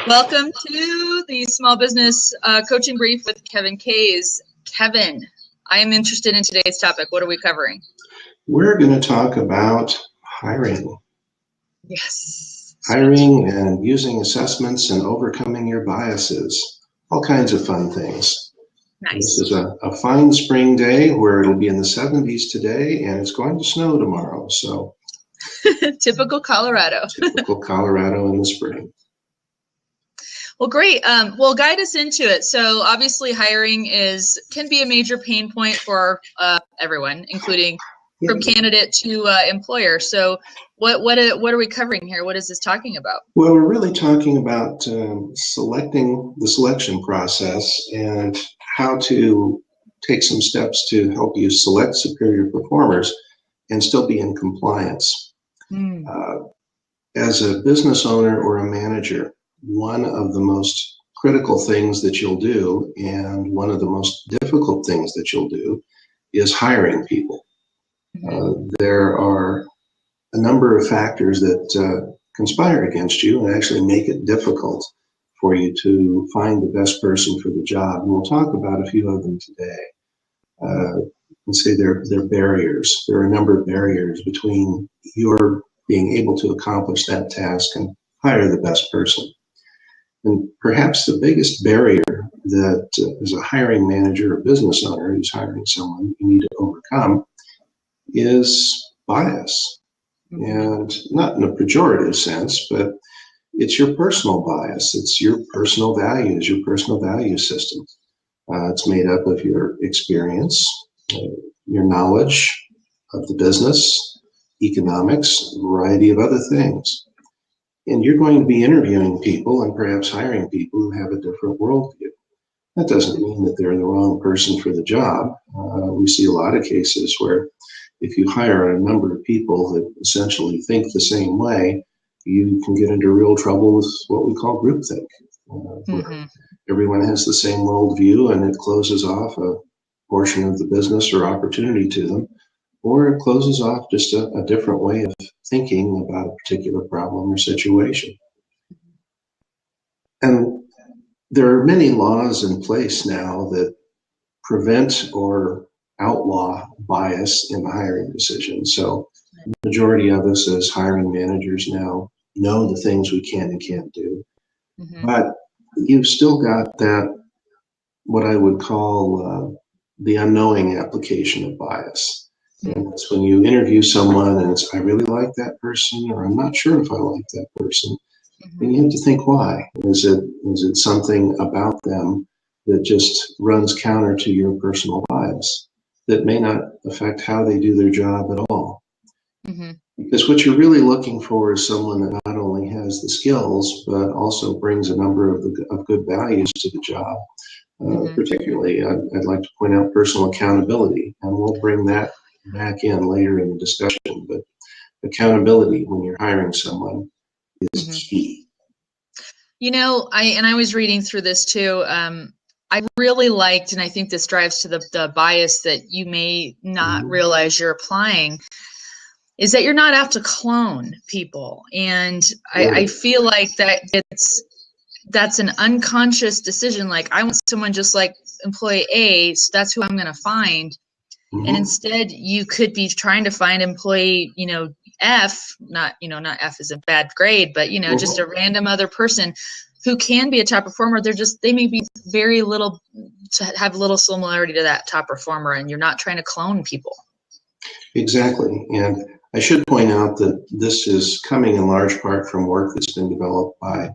Welcome to the Small Business Coaching Brief with Kevin Kays. Kevin, I am interested in today's topic. What are we covering? We're going to talk about hiring. Yes. Hiring and using assessments and overcoming your biases. All kinds of fun things. Nice. This is a fine spring day where it'll be in the 70s today, and it's going to snow tomorrow. So Typical Colorado. Typical Colorado in the spring. Well, great. Well, guide us into it. So obviously hiring can be a major pain point for everyone, including from candidate to employer. So what are we covering here? What is this talking about? Well, we're really talking about selecting the selection process and how to take some steps to help you select superior performers and still be in compliance. As a business owner or a manager, one of the most critical things that you'll do and one of the most difficult things that you'll do is hiring people. There are a number of factors that conspire against you and actually make it difficult for you to find the best person for the job. And we'll talk about a few of them today. Let's say they're barriers. There are a number of barriers between your being able to accomplish that task and hire the best person. And perhaps the biggest barrier that as a hiring manager or business owner who's hiring someone you need to overcome is bias. And not in a pejorative sense, but it's your personal bias. It's your personal values, your personal value system. It's made up of your experience, your knowledge of the business, economics, a variety of other things. And you're going to be interviewing people and perhaps hiring people who have a different worldview. That doesn't mean that they're the wrong person for the job. We see a lot of cases where if you hire a number of people that essentially think the same way, you can get into real trouble with what we call groupthink. Where everyone has the same worldview and it closes off a portion of the business or opportunity to them, or it closes off just a different way of thinking about a particular problem or situation. And there are many laws in place now that prevent or outlaw bias in the hiring decision. So the majority of us as hiring managers now know the things we can and can't do. But you've still got that, what I would call the unknowing application of bias. And it's when you interview someone and it's, I really like that person, or I'm not sure if I like that person. And you have to think why. Is it something about them that just runs counter to your personal bias that may not affect how they do their job at all? Because what you're really looking for is someone that not only has the skills, but also brings a number of good values to the job. Particularly, I'd like to point out personal accountability, and we'll bring that back in later in the discussion. But accountability when you're hiring someone is key. You know, I was reading through this too. I really liked, and I think this drives to the bias that you may not realize you're applying, is that you're not out to clone people. And I feel like that's an unconscious decision. Like, I want someone just like employee A, so that's who I'm going to find. And instead you could be trying to find employee, F, not F is a bad grade, but, just a random other person who can be a top performer. They may be very little, to have little similarity to that top performer, and you're not trying to clone people. Exactly. And I should point out that this is coming in large part from work that's been developed by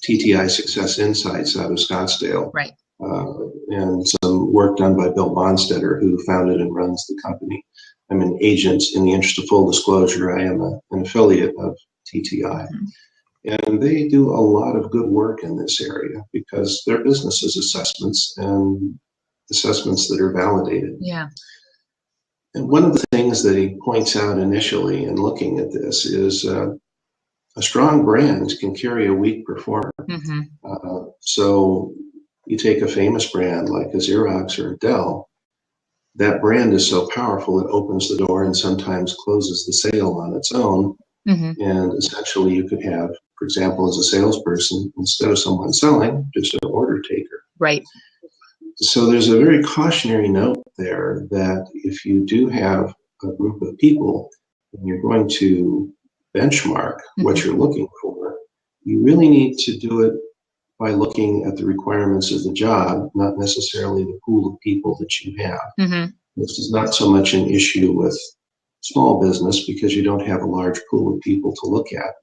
TTI Success Insights out of Scottsdale. Right. And some work done by Bill Bonstetter, who founded and runs the company. I'm an agent. In the interest of full disclosure, I am an affiliate of TTI. And they do a lot of good work in this area because their business is assessments and assessments that are validated. Yeah. And one of the things that he points out initially in looking at this is a strong brand can carry a weak performer. So you take a famous brand like a Xerox or a Dell, that brand is so powerful it opens the door and sometimes closes the sale on its own. And essentially you could have for example, as a salesperson, instead of someone selling, just an order taker. Right. So there's a very cautionary note there that if you do have a group of people and you're going to benchmark what you're looking for, you really need to do it by looking at the requirements of the job, not necessarily the pool of people that you have. This is not so much an issue with small business because you don't have a large pool of people to look at.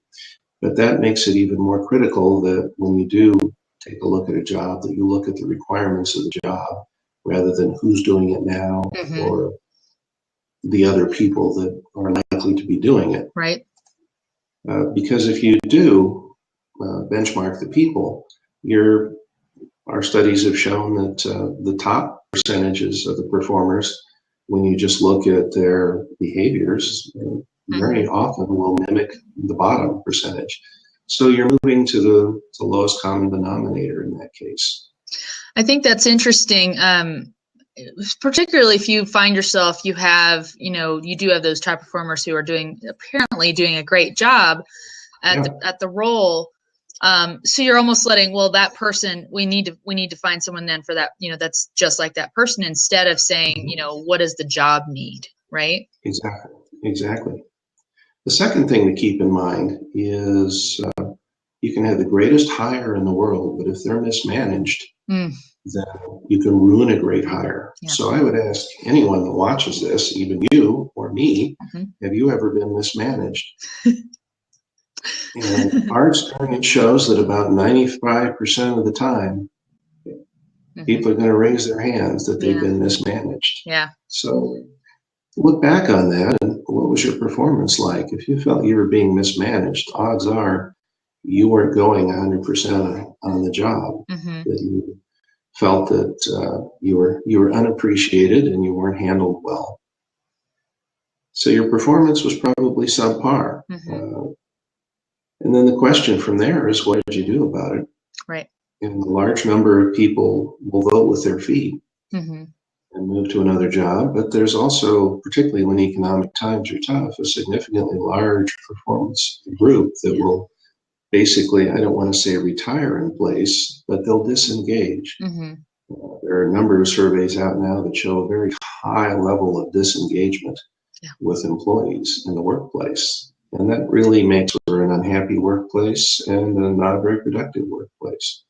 But that makes it even more critical that when you do take a look at a job, that you look at the requirements of the job rather than who's doing it now or the other people that are likely to be doing it. Right. Because if you do benchmark the people, our studies have shown that the top percentages of the performers, when you just look at their behaviors, very often will mimic the bottom percentage. So you're moving to the lowest common denominator in that case. I think that's interesting. Particularly if you find yourself, you do have those top performers who are apparently doing a great job at the role. So you're almost letting, well, that person, we need to find someone then for that, that's just like that person, instead of saying, what does the job need, right? Exactly. The second thing to keep in mind is you can have the greatest hire in the world, but if they're mismanaged, then you can ruin a great hire. Yeah. So I would ask anyone that watches this, even you or me, have you ever been mismanaged? And our experience shows that about 95% of the time, people are going to raise their hands that they've been mismanaged. Yeah. So look back on that and what was your performance like? If you felt you were being mismanaged, odds are you weren't going 100% on the job. That you felt that you were unappreciated and you weren't handled well. So your performance was probably subpar. And then the question from there is, what did you do about it? Right. And a large number of people will vote with their feet and move to another job. But there's also, particularly when economic times are tough, a significantly large performance group that will basically, I don't want to say retire in place, but they'll disengage. There are a number of surveys out now that show a very high level of disengagement with employees in the workplace. And that really makes for an unhappy workplace and not a very productive workplace.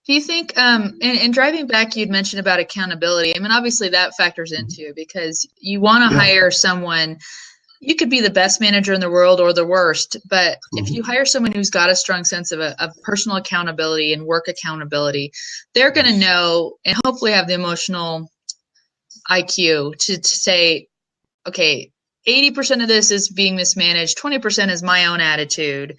Do you think, and driving back, you'd mentioned about accountability. I mean, obviously that factors into it because you want to hire someone. You could be the best manager in the world or the worst, but if you hire someone who's got a strong sense of personal accountability and work accountability, they're going to know and hopefully have the emotional IQ to say, okay, 80% of this is being mismanaged, 20% is my own attitude,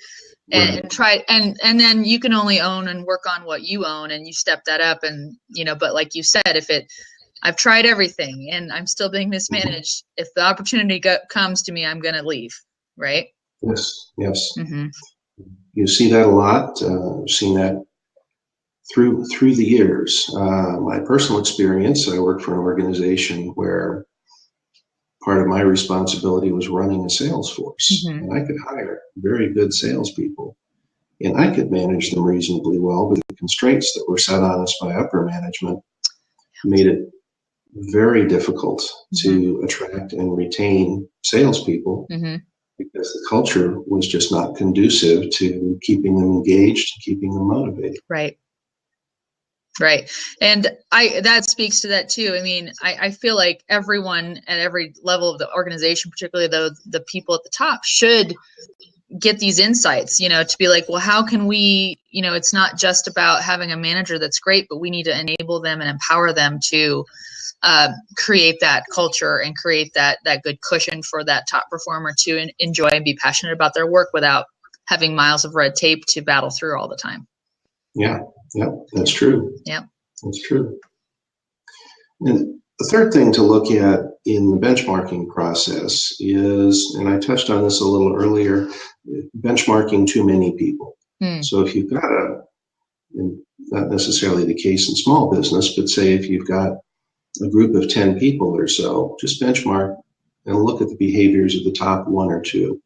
and and then you can only own and work on what you own, and you step that up. And but like you said, I've tried everything and I'm still being mismanaged, if the opportunity comes to me, I'm going to leave, right? Yes. You see that a lot. I've seen that through the years. My personal experience, I worked for an organization where part of my responsibility was running a sales force, and I could hire very good salespeople, and I could manage them reasonably well, but the constraints that were set on us by upper management made it very difficult to attract and retain salespeople because the culture was just not conducive to keeping them engaged, keeping them motivated. Right. And that speaks to that too. I mean, I feel like everyone at every level of the organization, particularly the people at the top, should get these insights, to be like, well, how can we, it's not just about having a manager that's great, but we need to enable them and empower them to create that culture and create that good cushion for that top performer to enjoy and be passionate about their work without having miles of red tape to battle through all the time. Yeah, that's true. That's true. And the third thing to look at in the benchmarking process is, and I touched on this a little earlier, benchmarking too many people. So if you've got not necessarily the case in small business, but say if you've got a group of 10 people or so, just benchmark and look at the behaviors of the top one or two.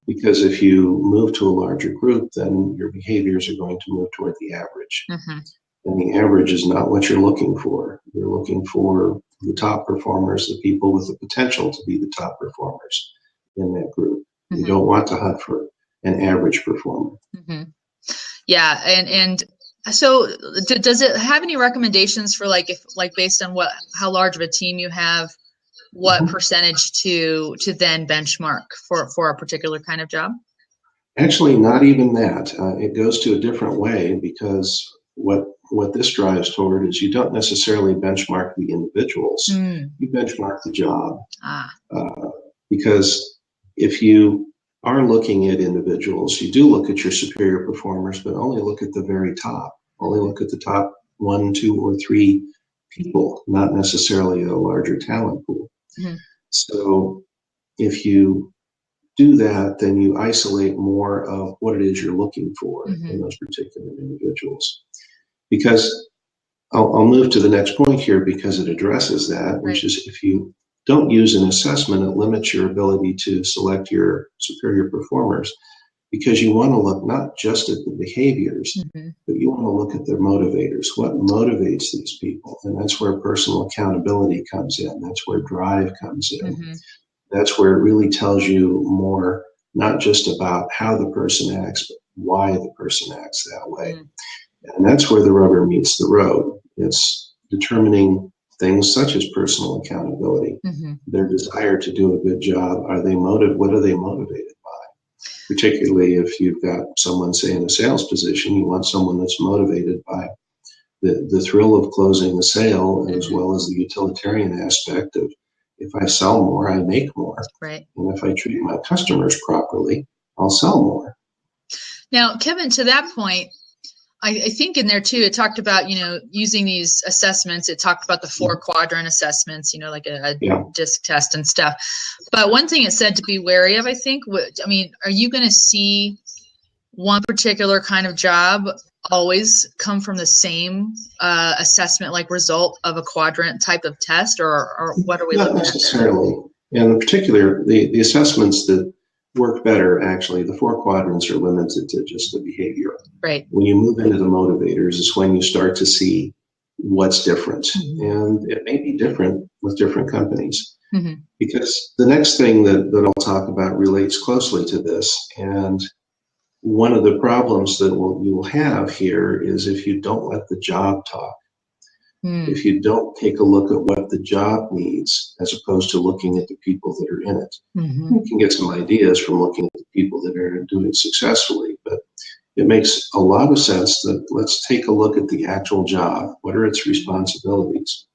Because if you move to a larger group, then your behaviors are going to move toward the average. Mm-hmm. And the average is not what you're looking for. You're looking for the top performers, the people with the potential to be the top performers in that group. Mm-hmm. You don't want to hunt for an average performer. Mm-hmm. Yeah, and so does it have any recommendations for like, if like based on how large of a team you have, what Mm-hmm. percentage to then benchmark for a particular kind of job? Actually, not even that. It goes to a different way, because what this drives toward is you don't necessarily benchmark the individuals. Mm. You benchmark the job. Ah. Because if you are looking at individuals, you do look at your superior performers, but only look at the very top. Only look at the top 1, 2, or 3 people, not necessarily a larger talent pool. Mm-hmm. So if you do that, then you isolate more of what it is you're looking for Mm-hmm. in those particular individuals. Because I'll move to the next point here, because it addresses that, which is if you don't use an assessment, it limits your ability to select your superior performers, because you want to look not just at the behaviors, Mm-hmm. but you want to look at their motivators. What motivates these people? And that's where personal accountability comes in. That's where drive comes in. Mm-hmm. That's where it really tells you more, not just about how the person acts, but why the person acts that way. Mm-hmm. And that's where the rubber meets the road. It's determining things such as personal accountability, mm-hmm. their desire to do a good job. What are they motivated by? Particularly if you've got someone, say, in a sales position, you want someone that's motivated by the thrill of closing the sale, mm-hmm. as well as the utilitarian aspect of, if I sell more, I make more. Right. And if I treat my customers properly, I'll sell more. Now, Kevin, to that point, I think in there too, it talked about, using these assessments. It talked about the 4 quadrant assessments, like a DISC test and stuff. But one thing it said to be wary of, I think, are you going to see one particular kind of job always come from the same assessment, like result of a quadrant type of test, or what are we looking at? Not necessarily. And in particular, the assessments that work better, actually, the 4 quadrants are limited to just the behavior. Right. When you move into the motivators is when you start to see what's different. Mm-hmm. And it may be different with different companies. Mm-hmm. Because the next thing that I'll talk about relates closely to this. And one of the problems that you will have here is if you don't let the job talk. If you don't take a look at what the job needs, as opposed to looking at the people that are in it. Mm-hmm. You can get some ideas from looking at the people that are doing it successfully, but it makes a lot of sense that let's take a look at the actual job. What are its responsibilities?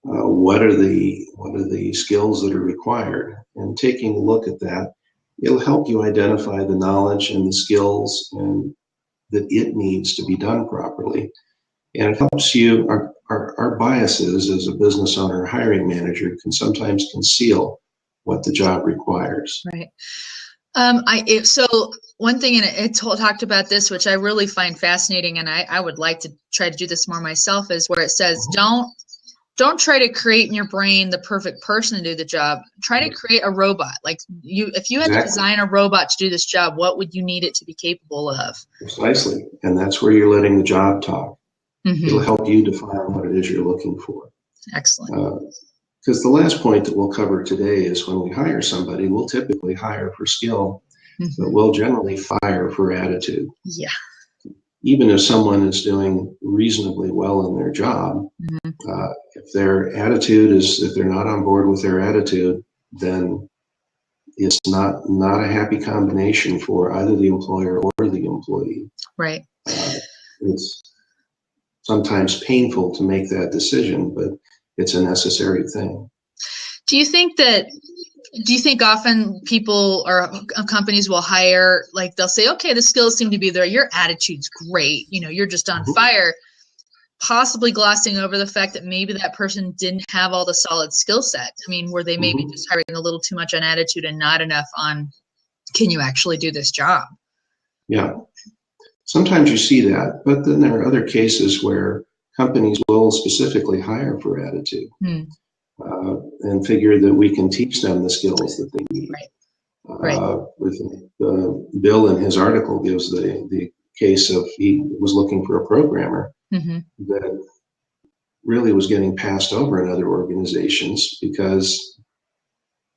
What are the skills that are required? And taking a look at that, it'll help you identify the knowledge and the skills and that it needs to be done properly. And it helps you, our biases as a business owner or hiring manager can sometimes conceal what the job requires. Right. So one thing, and it talked about this, which I really find fascinating, and I would like to try to do this more myself, is where it says, don't try to create in your brain the perfect person to do the job. Try to create a robot. Like if you had to design a robot to do this job, what would you need it to be capable of? Precisely. And that's where you're letting the job talk. Mm-hmm. It'll help you define what it is you're looking for. Excellent. Because the last point that we'll cover today is when we hire somebody, we'll typically hire for skill, mm-hmm. but we'll generally fire for attitude. Yeah. Even if someone is doing reasonably well in their job, mm-hmm. If their attitude is, if they're not on board with their attitude, then it's not a happy combination for either the employer or the employee. Right. It's sometimes painful to make that decision, but it's a necessary thing. Do you think often people or companies will hire, like they'll say, okay, the skills seem to be there. Your attitude's great. You're just on mm-hmm. fire, possibly glossing over the fact that maybe that person didn't have all the solid skill set. Were they maybe mm-hmm. just hiring a little too much on attitude and not enough on, can you actually do this job? Yeah. Sometimes you see that, but then there are other cases where companies will specifically hire for attitude and figure that we can teach them the skills that they need. Right. Right. Bill in his article gives the case of he was looking for a programmer that really was getting passed over in other organizations because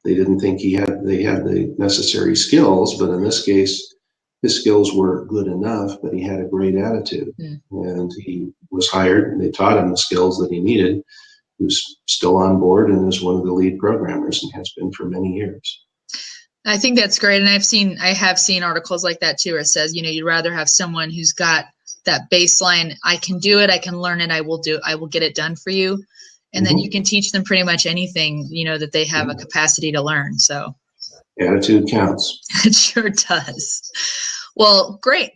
they didn't think they had the necessary skills. But in this case, his skills were good enough, but he had a great attitude, and he was hired, and they taught him the skills that he needed. He was still on board and is one of the lead programmers and has been for many years. I think that's great. And I have seen articles like that too, where it says, you'd rather have someone who's got that baseline, I can do it, I can learn it, I will get it done for you. And then you can teach them pretty much anything, that they have a capacity to learn. So attitude counts. It sure does. Well, great.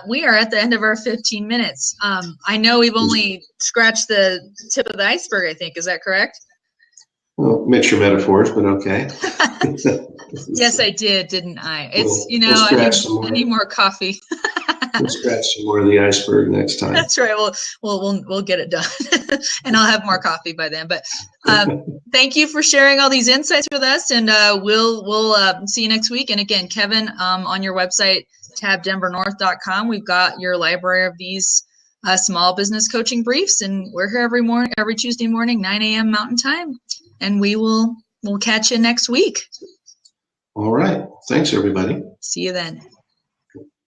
We are at the end of our 15 minutes. I know we've only scratched the tip of the iceberg, I think. Is that correct? Well, mixture metaphors, but okay. Yes, I did, didn't I? It's, we'll I need more coffee. We'll scratch some more of the iceberg next time. That's right. We'll get it done, and I'll have more coffee by then. But thank you for sharing all these insights with us, and we'll see you next week. And again, Kevin, on your website, tabdenvernorth.com, we've got your library of these small business coaching briefs, and we're here every Tuesday morning, 9 a.m. Mountain Time, and we'll catch you next week. All right. Thanks, everybody. See you then.